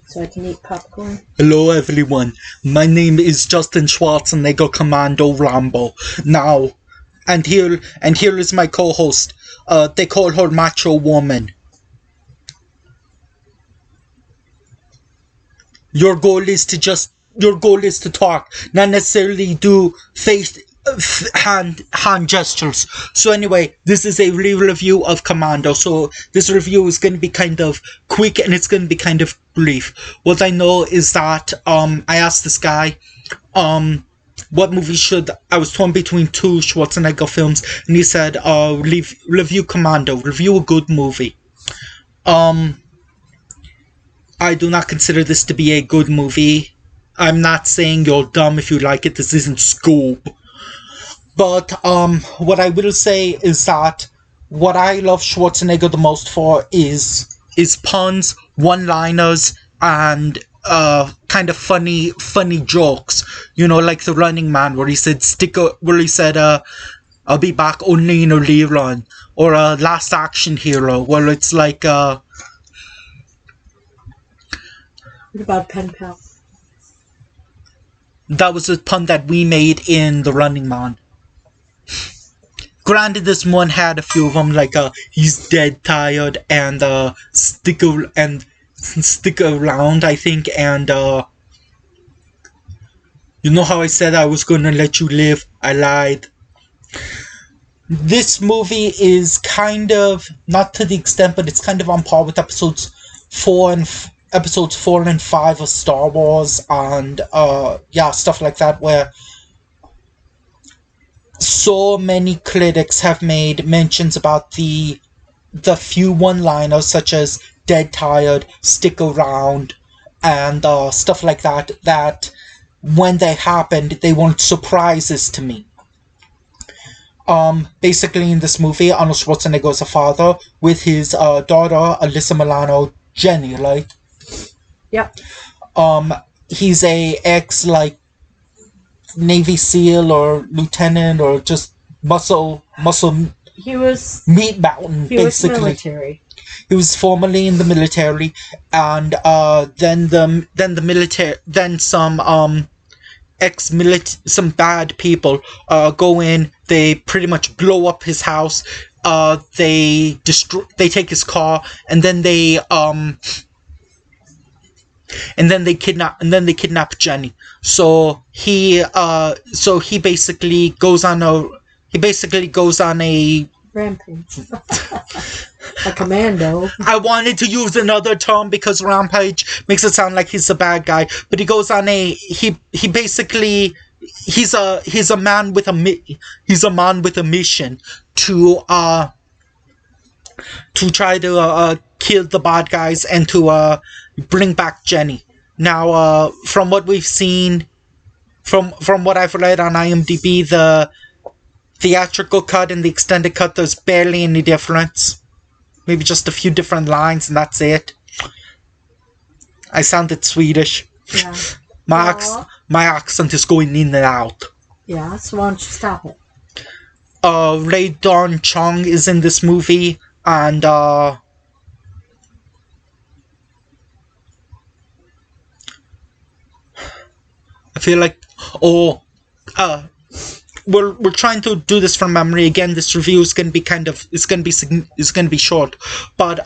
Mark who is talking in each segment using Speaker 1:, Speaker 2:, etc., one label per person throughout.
Speaker 1: so I can eat popcorn.
Speaker 2: Hello everyone, my name is Justin Schwarzenegger Commando Rambo. Now, and here is my co-host. They call her Macho Woman. Your goal is to talk, not necessarily do hand gestures. So anyway, this is a review of Commando. So this review is going to be kind of quick and it's going to be kind of brief. What I know is that I asked this guy what movie should I was torn between two Schwarzenegger films, and he said review Commando, review a good movie. I do not consider this to be a good movie. I'm not saying you're dumb if you like it. This isn't Scoop. But what I will say is that what I love Schwarzenegger the most for is puns, one-liners, and kind of funny jokes. You know, like the Running Man, where he said I'll be back only in a rerun, or Last Action Hero, where it's like
Speaker 1: What about Pen Pal?
Speaker 2: that was a pun that we made in The Running Man. Granted, this one had a few of them, like he's dead tired, and stick around, I think, and you know how I said I was gonna let you live? I lied. This movie is kind of, not to the extent, but it's kind of on par with episodes 4 and 5 of Star Wars, and stuff like that, where so many critics have made mentions about the few one-liners such as dead tired, stick around, and stuff like that, that when they happened, they weren't surprises to me. Basically in this movie, Arnold Schwarzenegger is a father with his daughter, Alyssa Milano, Jenny, right?
Speaker 1: Yep.
Speaker 2: He's a ex Navy SEAL or lieutenant or just muscle.
Speaker 1: He was
Speaker 2: meat mountain.
Speaker 1: He
Speaker 2: basically.
Speaker 1: was military.
Speaker 2: He was formerly in the military, and then some some bad people go in. They pretty much blow up his house. They take his car, and then they kidnap Jenny. So he basically goes on a
Speaker 1: rampage. A commando.
Speaker 2: I wanted to use another term because rampage makes it sound like he's a bad guy, but he goes on he's a man with a mission to try to kill the bad guys and to bring back Jenny. Now, from what we've seen, from what I've read on IMDb, the theatrical cut and the extended cut, there's barely any difference. Maybe just a few different lines, and that's it. I sounded Swedish.
Speaker 1: Yeah.
Speaker 2: My accent is going in and out.
Speaker 1: Yeah, so why don't you stop it?
Speaker 2: Ray Dawn Chong is in this movie, and I feel like we're trying to do this from memory. Again, this review is going to be short, but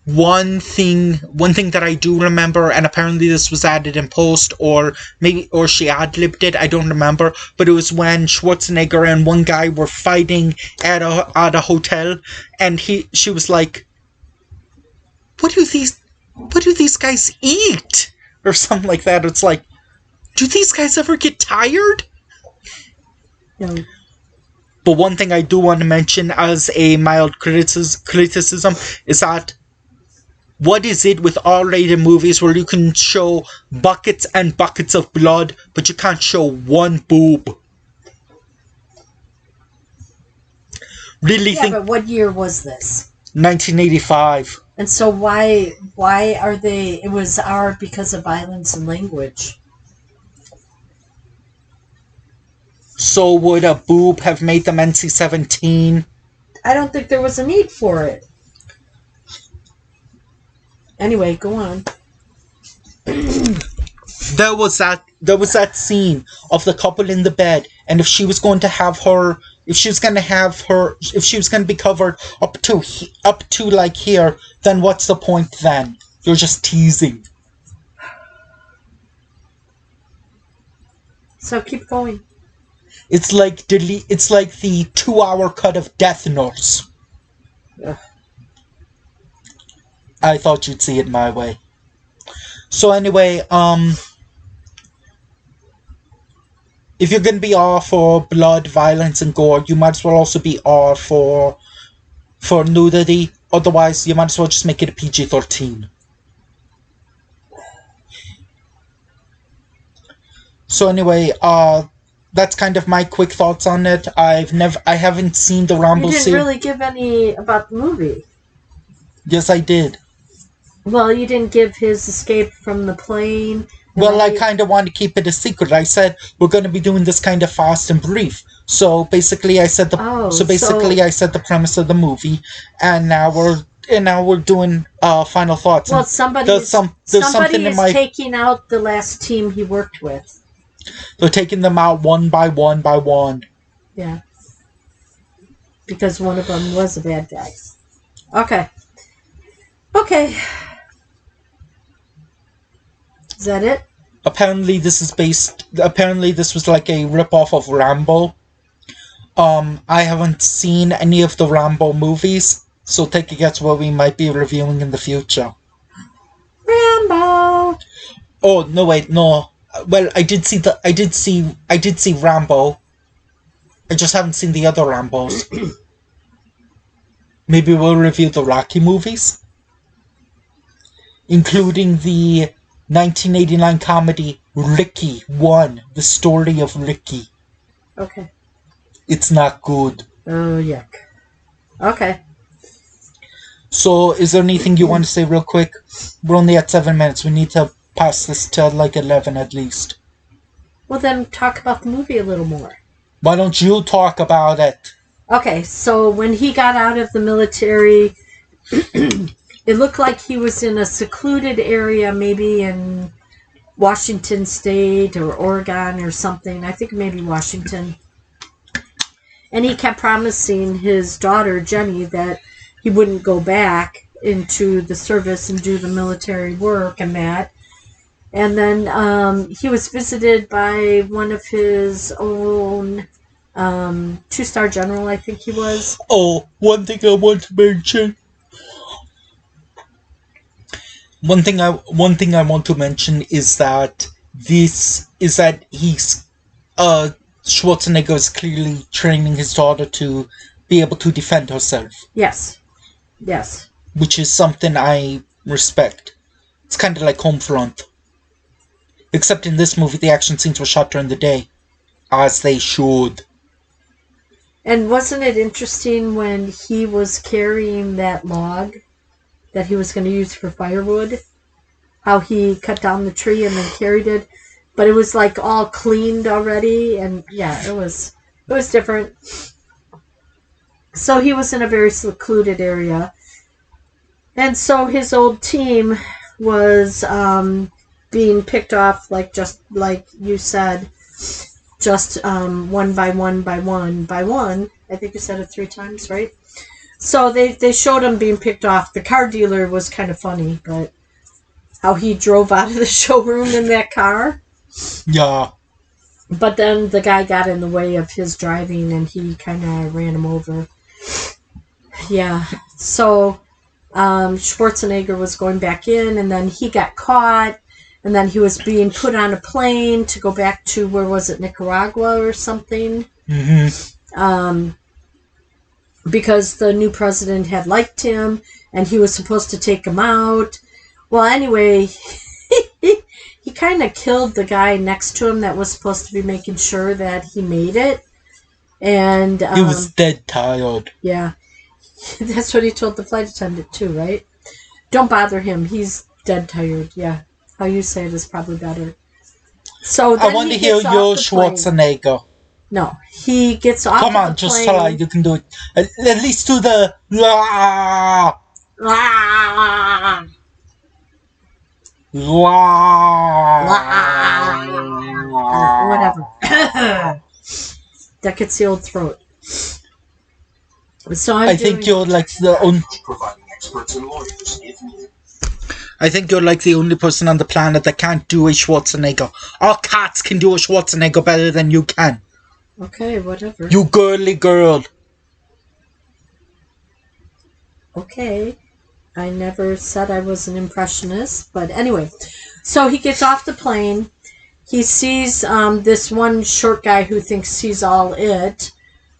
Speaker 2: one thing that I do remember, and apparently this was added in post, or she ad-libbed it, I don't remember, but it was when Schwarzenegger and one guy were fighting at a hotel, and she was like, what do these guys eat? Or something like that. It's like, do these guys ever get tired?
Speaker 1: No.
Speaker 2: But one thing I do want to mention as a mild criticism is that what is it with R-rated movies where you can show buckets and buckets of blood, but you can't show one boob?
Speaker 1: But what year was this?
Speaker 2: 1985.
Speaker 1: And so why are they? It was R because of violence and language.
Speaker 2: So would a boob have made them NC-17?
Speaker 1: I don't think there was a need for it. Anyway, go on.
Speaker 2: There was that scene of the couple in the bed, and if she was going to have her, if she was going to have her, if she was going to be covered up to like here, then what's the point then? You're just teasing.
Speaker 1: So keep going.
Speaker 2: It's like it's like the 2-hour cut of Death Nurse.
Speaker 1: Ugh.
Speaker 2: I thought you'd see it my way. So anyway, if you're going to be all for blood, violence, and gore, you might as well also be all for nudity. Otherwise, you might as well just make it a PG-13. So anyway, that's kind of my quick thoughts on it. I haven't seen the Rambo
Speaker 1: You
Speaker 2: series.
Speaker 1: didn't really give any about the movie.
Speaker 2: Yes, I did.
Speaker 1: Well, you didn't give his escape from the plane.
Speaker 2: Well, I kind of want to keep it a secret. I said we're going to be doing this kind of fast and brief. So basically, I said I said the premise of the movie, and now we're doing final thoughts.
Speaker 1: Well, somebody is taking out the last team he worked with.
Speaker 2: They're taking them out one by one by one.
Speaker 1: Yeah, because one of them was a bad guy. Okay. Is that it?
Speaker 2: Apparently this was like a rip-off of Rambo. I haven't seen any of the Rambo movies, so take a guess what we might be reviewing in the future.
Speaker 1: Rambo!
Speaker 2: Oh, no, wait, no. Well, I did see Rambo. I just haven't seen the other Rambos. Maybe we'll review the Rocky movies, including the 1989 comedy Ricky 1, The Story of Ricky.
Speaker 1: Okay.
Speaker 2: It's not good.
Speaker 1: Oh, yuck. Okay.
Speaker 2: So, is there anything you want to say real quick? We're only at 7 minutes. We need to pass this to like 11 at least.
Speaker 1: Well, then talk about the movie a little more.
Speaker 2: Why don't you talk about it?
Speaker 1: Okay, so when he got out of the military, it looked like he was in a secluded area, maybe in Washington State or Oregon or something. I think maybe Washington. And he kept promising his daughter, Jenny, that he wouldn't go back into the service and do the military work and that. And then he was visited by one of his own 2-star general, I think he was.
Speaker 2: Oh, one thing I want to mention. One thing I want to mention is that Schwarzenegger is clearly training his daughter to be able to defend herself.
Speaker 1: Yes.
Speaker 2: Which is something I respect. It's kind of like Homefront. Except in this movie, the action scenes were shot during the day. As they should.
Speaker 1: And wasn't it interesting when he was carrying that log that he was going to use for firewood? How he cut down the tree and then carried it. But it was like all cleaned already. And yeah, it was different. So he was in a very secluded area. And so his old team was being picked off, just like you said, just one by one by one by one. I think you said it 3 times, right? So they showed him being picked off. The car dealer was kind of funny, but how he drove out of the showroom in that car.
Speaker 2: Yeah.
Speaker 1: But then the guy got in the way of his driving and he kind of ran him over. Yeah. So Schwarzenegger was going back in and then he got caught. And then he was being put on a plane to go back to, where was it, Nicaragua or something?
Speaker 2: Mm-hmm.
Speaker 1: Because the new president had liked him, and he was supposed to take him out. Well, anyway, he kind of killed the guy next to him that was supposed to be making sure that he made it. And
Speaker 2: he was dead tired.
Speaker 1: Yeah. That's what he told the flight attendant too, right? Don't bother him. He's dead tired, yeah. How you say it is probably better. So then
Speaker 2: I want to hear your Schwarzenegger.
Speaker 1: No, he gets off.
Speaker 2: Come on, just tell her you can do it. At least do the.
Speaker 1: Whatever. That gets the old throat. So
Speaker 2: I think you're like the I think you're like the only person on the planet that can't do a Schwarzenegger. All cats can do a Schwarzenegger better than you can.
Speaker 1: Okay, whatever.
Speaker 2: You girly girl.
Speaker 1: Okay. I never said I was an impressionist, but anyway. So he gets off the plane. He sees this one short guy who thinks he's all it,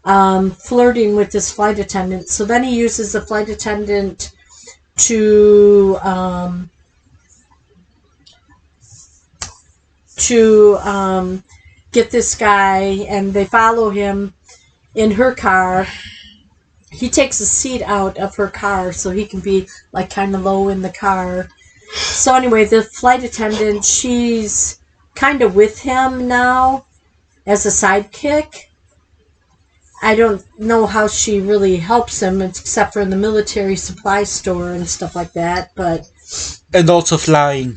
Speaker 1: flirting with this flight attendant. So then he uses the flight attendant to get this guy, and they follow him in her car. He takes a seat out of her car so he can be like kind of low in the car. So anyway, the flight attendant, she's kind of with him now as a sidekick. I don't know how she really helps him, except for in the military supply store and stuff like that, but...
Speaker 2: And also flying.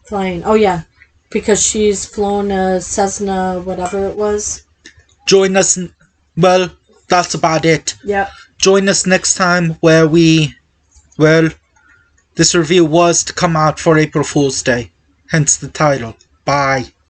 Speaker 1: Flying, oh yeah, because she's flown a Cessna, whatever it was.
Speaker 2: Join us, well, that's about it.
Speaker 1: Yep.
Speaker 2: Join us next time where this review was to come out for April Fool's Day. Hence the title. Bye.